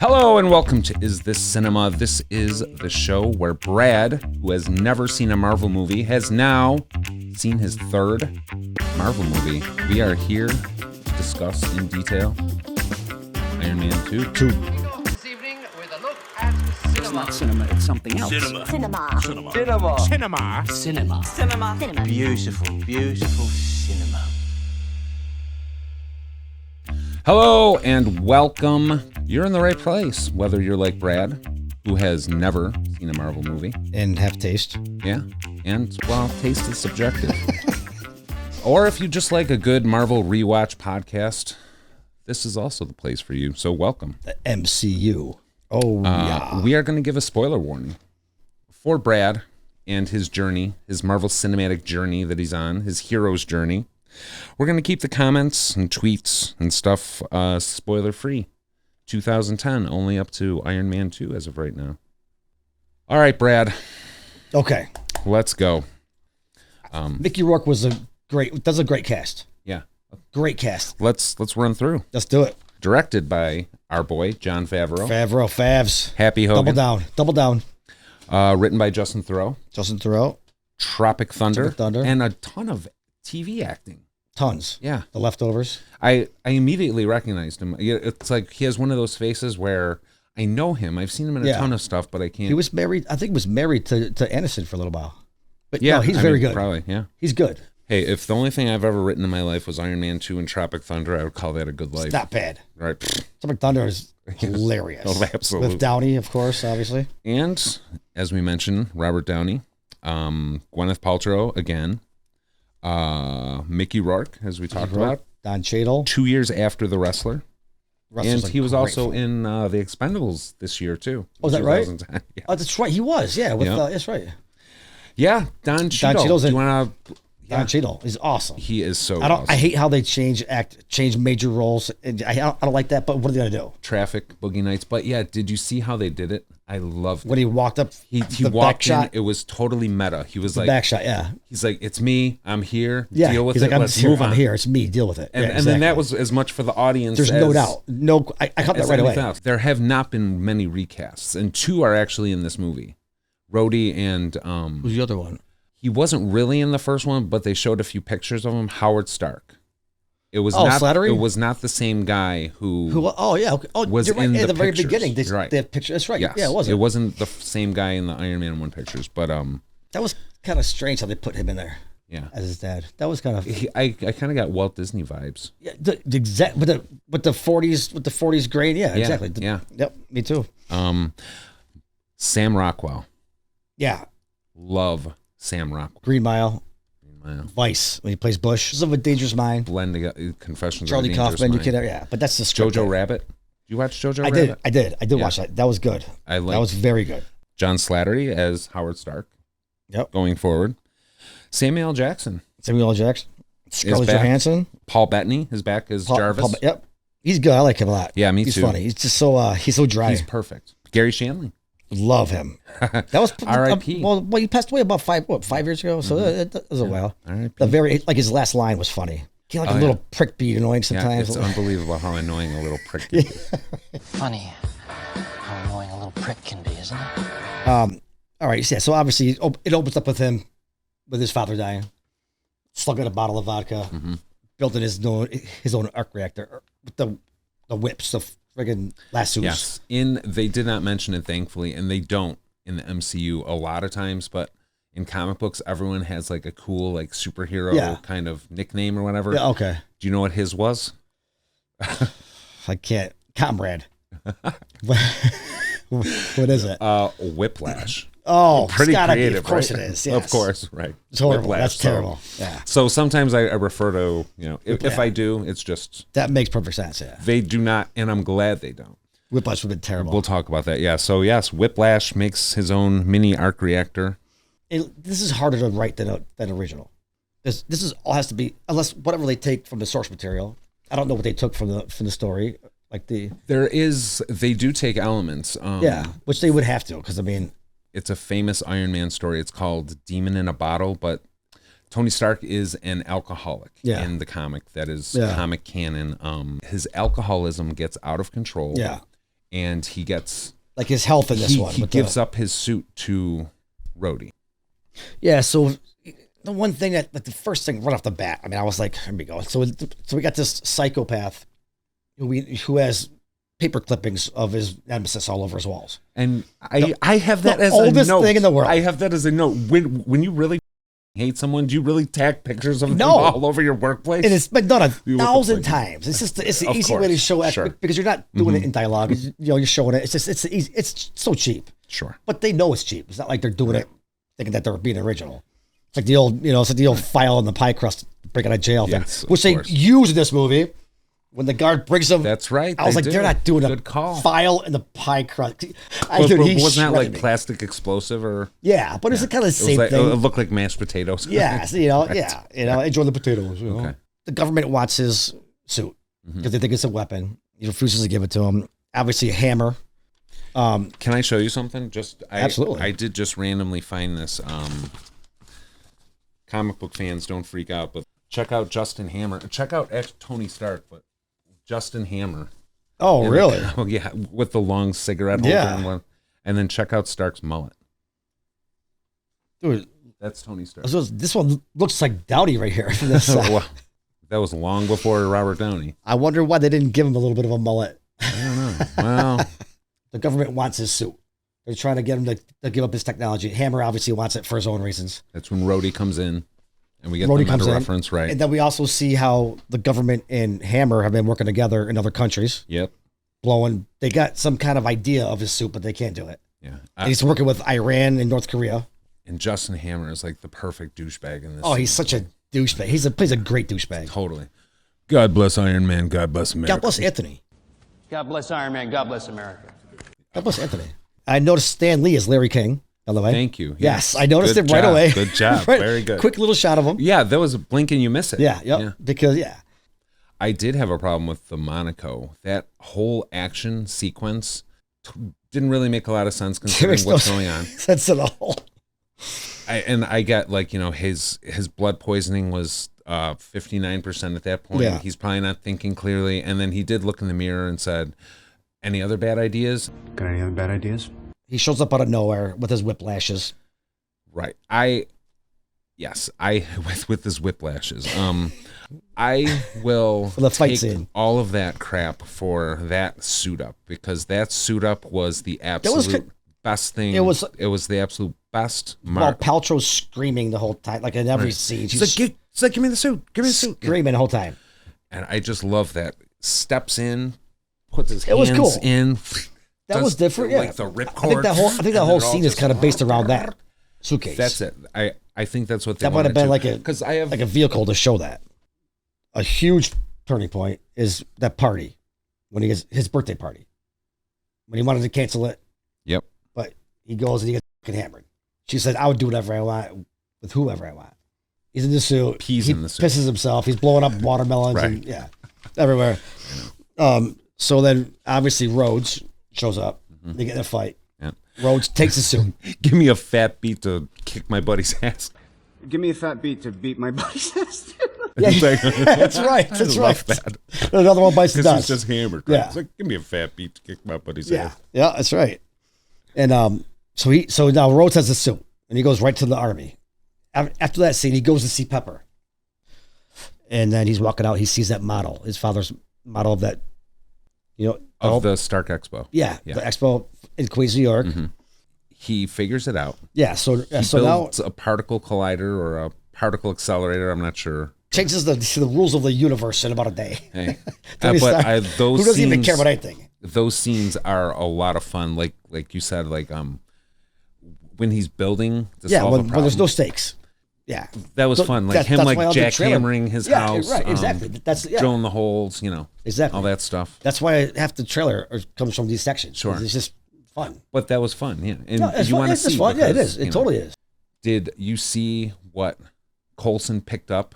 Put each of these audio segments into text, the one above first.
Hello and welcome to Is This Cinema? This is the show where Brad, who has never seen a Marvel movie, has now seen his third Marvel movie. We are here to discuss in detail Iron Man 2. This evening with a look at cinema. It's not cinema, it's something else. Cinema. Cinema. Cinema. Cinema. Cinema. Cinema. Cinema. Cinema. Beautiful, beautiful cinema. Hello and welcome. You're in the right place, whether you're like Brad, who has never seen a Marvel movie. And have taste. Yeah, and, well, taste is subjective. Or if you just like a good Marvel rewatch podcast, this is also the place for you, so welcome. The MCU. Oh, yeah. We are going to give a spoiler warning for Brad and his journey, his Marvel Cinematic journey that he's on, his hero's journey. We're going to keep the comments and tweets and stuff spoiler-free. 2010, only up to Iron Man 2 as of right now. All right, Brad. Okay. Let's go. Mickey Rourke does a great cast. Yeah. Great cast. Let's run through. Let's do it. Directed by our boy, Jon Favreau. Favs. Happy Hogan. Double down. Written by Justin Theroux. Tropic Thunder. And a ton of TV acting. Tons. Yeah. The Leftovers. I immediately recognized him. It's like he has one of those faces where I know him. I've seen him in a ton of stuff, but I can't. He was married, I think he was married to Aniston for a little while. But yeah, no, he's very good. Probably, yeah. He's good. Hey, if the only thing I've ever written in my life was Iron Man 2 and Tropic Thunder, I would call that a good life. It's not bad. Right. Tropic Thunder is hilarious. Oh, absolutely. With Downey, of course, obviously. And, as we mentioned, Robert Downey, Gwyneth Paltrow again, Mickey Rourke, as we talked about. Don Cheadle. 2 years after The Wrestler. Wrestler's and he was also in The Expendables this year, too. Oh, is that right? Yeah. Oh, that's right. He was, yeah. That's right. Yeah, Don Cheadle. Don Cheadle's in. Don Cheadle is awesome. He is so awesome. awesome. I hate how they change major roles. And I don't like that, but what are they going to do? Traffic, Boogie Nights. But yeah, did you see how they did it? I loved it. When he walked up, he walked in, shot. It was totally meta. He was like, back shot, yeah. He's like, it's me. I'm here. Yeah. Deal with He's it. like, Let's move on. I'm here. It's me. Deal with it. And, and then that was as much for the audience. There's no doubt. No, I caught that right away. Else. There have not been many recasts, and two are actually in this movie. Rhodey and who's the other one? He wasn't really in the first one, but they showed a few pictures of him. Howard Stark. It was not. Slattery? It was not the same guy who. Oh yeah. Okay. Oh, was you're right. in At the very pictures. beginning, they right. have picture. That's right. Yes. Yeah, it wasn't. It wasn't the same guy in the Iron Man 1 pictures, but that was kind of strange how they put him in there. Yeah. As his dad. That was kind of. I kind of got Walt Disney vibes. Yeah. The exact with the 40s grain. Yeah. Exactly. Yeah. Yep. Me too. Sam Rockwell. Yeah. Love Sam Rockwell. Green Mile. Vice when he plays Bush. This is of a Dangerous Mind. Blending Confessions Charlie of a Dangerous Kaufman. Mind. You can, yeah, but that's the script. Jojo Rabbit. Did you watch Jojo I Rabbit? I did watch that. That was good. That was very good. John Slattery as Howard Stark. Yep. Going forward. Samuel L. Jackson. Scarlett Johansson. Paul Bettany is back as Jarvis. Yep. He's good. I like him a lot. Yeah, me too. He's funny. He's just so he's so dry. He's perfect. Gary Shandling. Love him. That was R.I.P. Well, he passed away about 5 years ago, so that was a while. R.I.P. His last line was funny. He like a little prick beat annoying sometimes. Yeah, it's unbelievable how annoying a little prick can be. Funny how annoying a little prick can be, isn't it? All right, yeah. So obviously it opens up with him, with his father dying, slugging a bottle of vodka, building his own arc reactor with the whips, the friggin' lassos. Yes, they did not mention it, thankfully, and they don't in the MCU a lot of times, but in comic books, everyone has like a cool like superhero kind of nickname or whatever. Yeah, okay. Do you know what his was? I can't. Comrade. What is it? Whiplash. Oh, pretty creative. Of course right? it is. Yes. Of course, right. It's horrible. Whiplash, That's terrible. Yeah. So sometimes I refer to, if I do, it's just. That makes perfect sense, yeah. They do not, and I'm glad they don't. Whiplash would have been terrible. We'll talk about that, yeah. So yes, Whiplash makes his own mini arc reactor. This is harder to write than original. This is all has to be, unless whatever they take from the source material. I don't know what they took from the story. They do take elements. Which they would have to, because I mean. It's a famous Iron Man story. It's called Demon in a Bottle, but Tony Stark is an alcoholic in the comic. That is comic canon. His alcoholism gets out of control. Yeah. and he gets like his health in this one. He gives up his suit to Rhodey. Yeah, so the one thing that, like the first thing right off the bat, I mean, I was like, here we go. So we got this psychopath who has paper clippings of his nemesis all over his walls. And I have that as oldest a note. thing in the world. I have that as a note. When you really hate someone, do you really tack pictures of them all over your workplace? It has been done 1,000 times. It's the easy way to show because you're not doing it in dialogue. You're showing it. It's easy. It's so cheap. Sure. But they know it's cheap. It's not like they're doing it thinking that they're being original. It's like the old file in the pie crust breaking out of jail thing, which they use in this movie. When the guard brings them, that's right. I was like, they're not doing Good call. file in the pie crust. Wasn't that like plastic explosive or? Yeah, but it's kind of the same thing. It looked like mashed potatoes. Yeah, enjoy the potatoes. Okay. The government wants his suit because they think it's a weapon. He refuses to give it to him. Obviously, a hammer. Can I show you something? Absolutely. I did just randomly find this. Comic book fans, don't freak out, but check out Justin Hammer. Check out Tony Stark, but Justin Hammer. Oh, really? Yeah, with the long cigarette holder. And then check out Stark's mullet. Dude, that's Tony Stark. This one looks like Downey right here. Well, that was long before Robert Downey. I wonder why they didn't give him a little bit of a mullet. I don't know. Well, the government wants his suit. They're trying to get him to give up his technology. Hammer obviously wants it for his own reasons. That's when Rhodey comes in. And we get the meta reference, right? And then we also see how the government and Hammer have been working together in other countries. Yep. They got some kind of idea of his suit, but they can't do it. Yeah. And he's working with Iran and North Korea. And Justin Hammer is like the perfect douchebag in this. Oh, he's such a douchebag. He plays a great douchebag. Totally. God bless Iron Man. God bless America. God bless Anthony. God bless Iron Man. God bless America. God bless Anthony. I noticed Stan Lee is Larry King. By the way. Thank you. Yes, I noticed it right away. Good job. Right. Very good. Quick little shot of him. Yeah, that was a blink and you miss it. Yeah, yep. Yeah. Because, I did have a problem with the Monaco. That whole action sequence didn't really make a lot of sense considering what's going on. Sense at all. I get his blood poisoning was 59% at that point. Yeah. He's probably not thinking clearly. And then he did look in the mirror and said, "Any other bad ideas?" Got any other bad ideas? He shows up out of nowhere with his whiplashes. Right. With his whiplashes. I will for the fight take scene. All of that crap for that suit up because that suit up was the absolute best thing. It was the absolute best. Well, Paltrow's screaming the whole time, like in every scene. She's like, give me the suit. Give me the suit. Screaming the whole time. And I just love that. Steps in, puts his hands in. That was different, yeah. Like the ripcord. I think that whole scene is kind of based around that suitcase. That's it. I think that's what they that might have been like a vehicle to show that. A huge turning point is that party when he gets his birthday party when he wanted to cancel it. Yep. But he goes and he gets fucking hammered. She said, "I would do whatever I want with whoever I want." He's in the suit. He's in the suit. Pisses himself. He's blowing up watermelons and everywhere. So then obviously Rhodes shows up. They get in a fight. Yeah. Rhodes takes the suit. Give me a fat beat to kick my buddy's ass. Give me a fat beat to beat my buddy's ass. Yeah, that's right. That's right. That. Another one bites the dust. He's just hammered. Right? Yeah. It's like, give me a fat beat to kick my buddy's ass. Yeah, that's right. And so now Rhodes has the suit, and he goes right to the army. After that scene, he goes to see Pepper, and then he's walking out. He sees that model, his father's model of that, of the Stark Expo. Yeah, the expo in Queens, New York. Mm-hmm. He figures it out. Yeah, so builds now a particle collider or a particle accelerator. I'm not sure. Changes the rules of the universe in about a day. Hey, those who doesn't even care about anything? Those scenes are a lot of fun. Like you said, when he's building. When there's no stakes. Yeah, that was fun. Like him, jackhammering his house. Right, exactly. That's drilling the holes. Exactly all that stuff. That's why half the trailer comes from these sections. Sure, it's just fun. But that was fun. Yeah, and you want to see. Fun. Because, it is. It totally is. Did you see what Coulson picked up?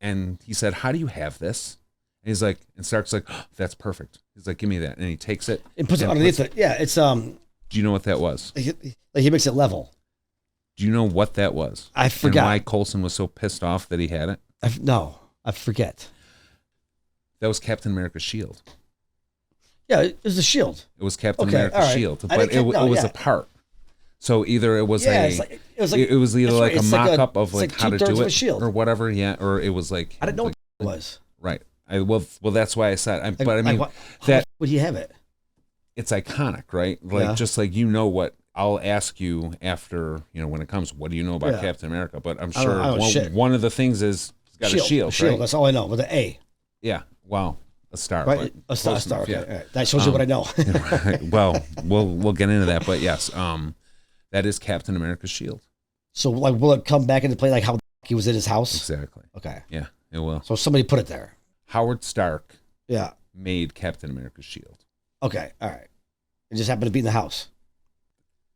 And he said, "How do you have this?" And he's like, and Stark's like, oh, "That's perfect." He's like, "Give me that," and he takes it and puts it underneath it. Yeah, it's Do you know what that was? He makes it level. Do you know what that was? I forgot. And why Coulson was so pissed off that he had it? I forget. That was Captain America's shield. Yeah, it was the shield. It was Captain Okay, America's all right. shield, I but didn't it count- was yeah. a part. So either it was it was either that's like right, a it's like mock-up of it's like how to 2/3 do of a it shield. or whatever, yeah, or it was like I didn't know like, what it was. right. Well, that's why I said. Like, but I mean what, that would you have it? it's iconic, right? Like Yeah. just like what I'll ask you after when it comes. What do you know about Yeah. Captain America? But I'm I don't sure know shit. one of the things is he's got a shield, right? That's all I know with an A. Yeah. Well, a star, Right, but a star. close enough, Okay, yeah. all right. That shows you what I know. Well, we'll get into that, but yes, that is Captain America's shield. So, like, will it come back into play like how he was in his house? Exactly. Okay. Yeah, it will. So somebody put it there. Howard Stark Yeah. made Captain America's shield. Okay. All right. It just happened to be in the house.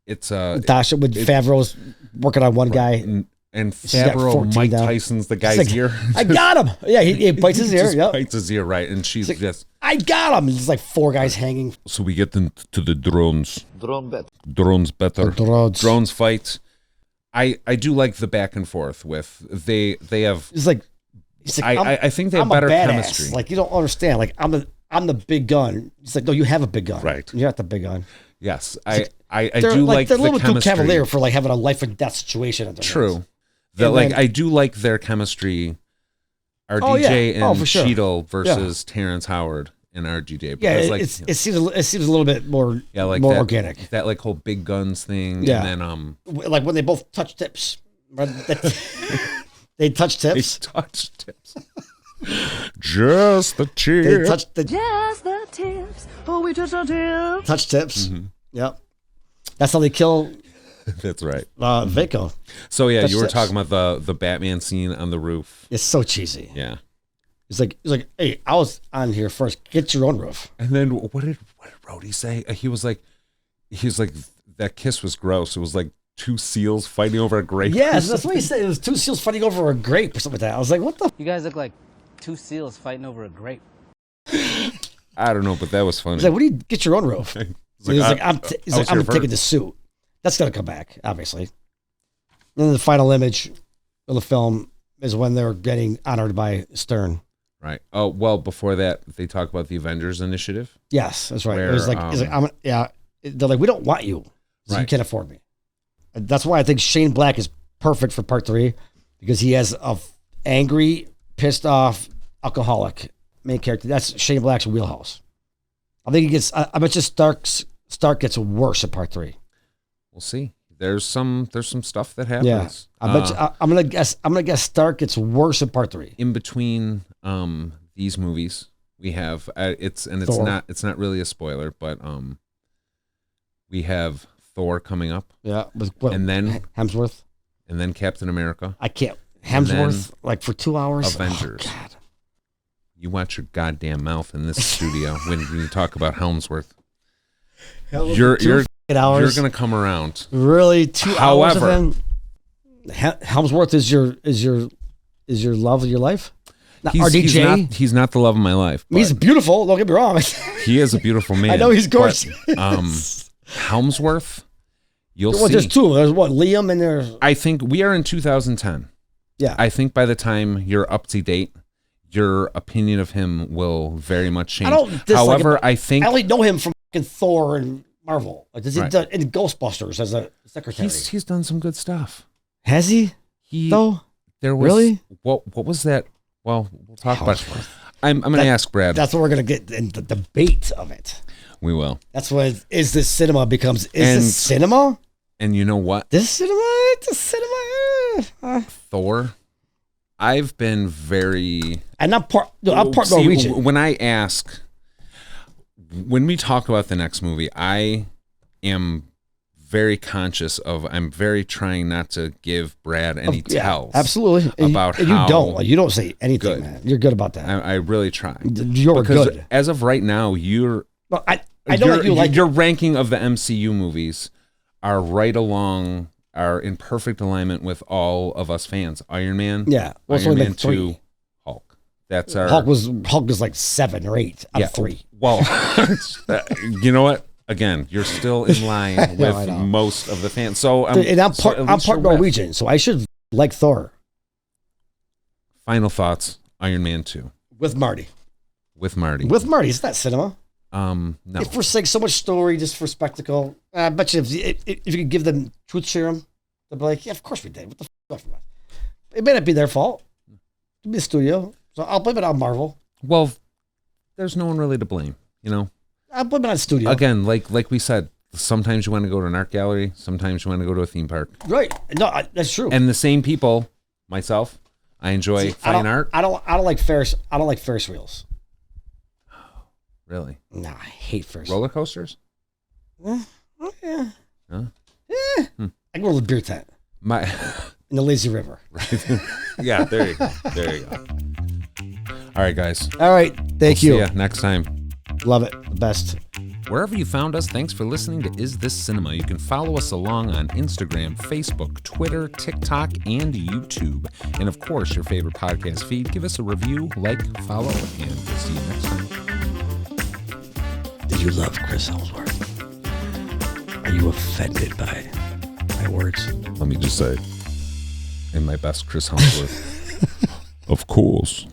It's Dasha with Favreau's working on one guy. and She's got Favreau, 14 Mike now. Tyson's the She's guy's like, ear. I got him. Yeah, he bites his He ear. just Yep. bites his ear, right? And she's like, just. I got him. There's like 4 guys hanging. So we get into the drones. Drone bet. Drones better. The drones. Fight. I do like the back and forth with they have. He's like, I think they have I'm better a badass. chemistry. Like, you don't understand. Like, I'm the big gun. He's like, no, you have a big gun. Right. You're not the big gun. Yes, I They're do like they're a the little bit too chemistry. cavalier for like having a life and death situation at their hands. True. I do like their chemistry. RDJ Oh, yeah. Oh, and for sure. Cheadle versus Terrence Howard and RGJ. Yeah, Because, it seems a little bit more more that, organic. That like whole big guns thing. Yeah. And then Like when they both touch tips. They touch they tips. touch tips. Just the They tip. touch the Just the tips. Oh, we touch our tips. touch tips. Yep. That's how they kill That's right. Vaco. So yeah, Touch you were tips. talking about the Batman scene on the roof. It's so cheesy. Yeah. He's like, hey, I was on here first. Get your own roof. And then what did Rhodey say? He was like that kiss was gross. It was like 2 seals fighting over a grape. Yes, that's what he said. It was 2 seals fighting over a grape or something like that. I was like, what the? You guys look like 2 seals fighting over a grape. I don't know, but that was funny. He's like, what do you get your own roof? He's like, I'm I was here taking first. the suit. That's gonna come back, obviously. And then the final image of the film is when they're getting honored by Stern. Right. Oh, well, before that, they talk about the Avengers Initiative. Yes, that's right. Where, It was like, he's like, they're like, we don't want you, so you Right. can't afford me. And that's why I think Shane Black is perfect for part 3 because he has a angry, pissed off alcoholic main character. That's Shane Black's wheelhouse. I think he gets. I bet you Stark gets worse at part 3. We'll see. There's some stuff that happens. Yeah, I bet you, I'm gonna guess Stark gets worse at part 3. In between these movies, we have it's Thor. not really a spoiler, but we have Thor coming up, Yeah, with what, and then Hemsworth. Captain America, I can't And then Hemsworth like for 2 hours. Avengers. Oh, God. You watch your goddamn mouth in this studio when you talk about Helmsworth. You're hours. you're gonna come around. Really 2 hours of However- him. Helmsworth is your love of your life. Not RDJ. He's not the love of my life. But He's beautiful. Don't get me wrong. he is a beautiful man. I know he's gorgeous. But, Helmsworth, you'll Well, see. there's 2. There's what, Liam and there's I think we are in 2010. yeah. I think by the time you're up to date, your opinion of him will very much change. I don't dislike However, him. I think I only know him from fucking Thor and Marvel. Like, does he Right. done in Ghostbusters as a secretary? he's done some good stuff. Has he? He Though? there was Really? what was that? Well, we'll talk about it. Helmsworth. I'm going to ask Brad. That's what we're gonna get in the debate of it. We will. That's what is this cinema becomes. Is And- this cinema? And you know what? This cinema? It's a cinema. Thor. I've been very And I'm part See, Norwegian. When I ask, when we talk about the next movie, I am very conscious of. I'm very trying not to give Brad any Yeah, tells. absolutely. And about and how you don't say anything, good. man. You're good about that. I really try. You're Because good. as of right now, Well, I know that you like your ranking of the MCU movies are right along, are in perfect alignment with all of us fans. Iron Man, Yeah. Well, it's Iron only Man like 3. 2, Hulk. That's our Hulk was like 7 or 8 out of 3. Well, you know what? Again, you're still in line I with know. most of the fans. So, And I'm so part at I'm least part you're with. Norwegian, so I should like Thor Final thoughts: Iron Man 2 with Marty. with Marty. With Marty, it's not cinema. No. They forsake so much story just for spectacle. I bet you if you could give them truth serum, they'd be like, yeah, of course we did. What the fuck? It may not be their fault. It could be the studio. So I'll blame it on Marvel. Well, there's no one really to blame, you know? I'll blame it on studio. Again, like we said, sometimes you want to go to an art gallery. Sometimes you want to go to a theme park. Right. No, that's true. And the same people, myself, I enjoy fine art. I don't like Ferris wheels. Really? Nah, I hate Ferris. Roller coasters? Yeah. Huh? I can go to the beer tent. In the lazy river. Yeah, there you go. There you go. All right, guys. All right. Thank you. See ya next time. Love it. The best. Wherever you found us, thanks for listening to Is This Cinema. You can follow us along on Instagram, Facebook, Twitter, TikTok, and YouTube. And of course, your favorite podcast feed. Give us a review, like, follow, and we'll see you next time. Do you love Chris Hemsworth? Are you offended by my words? Let me just say, in my best Chris Hemsworth, of course.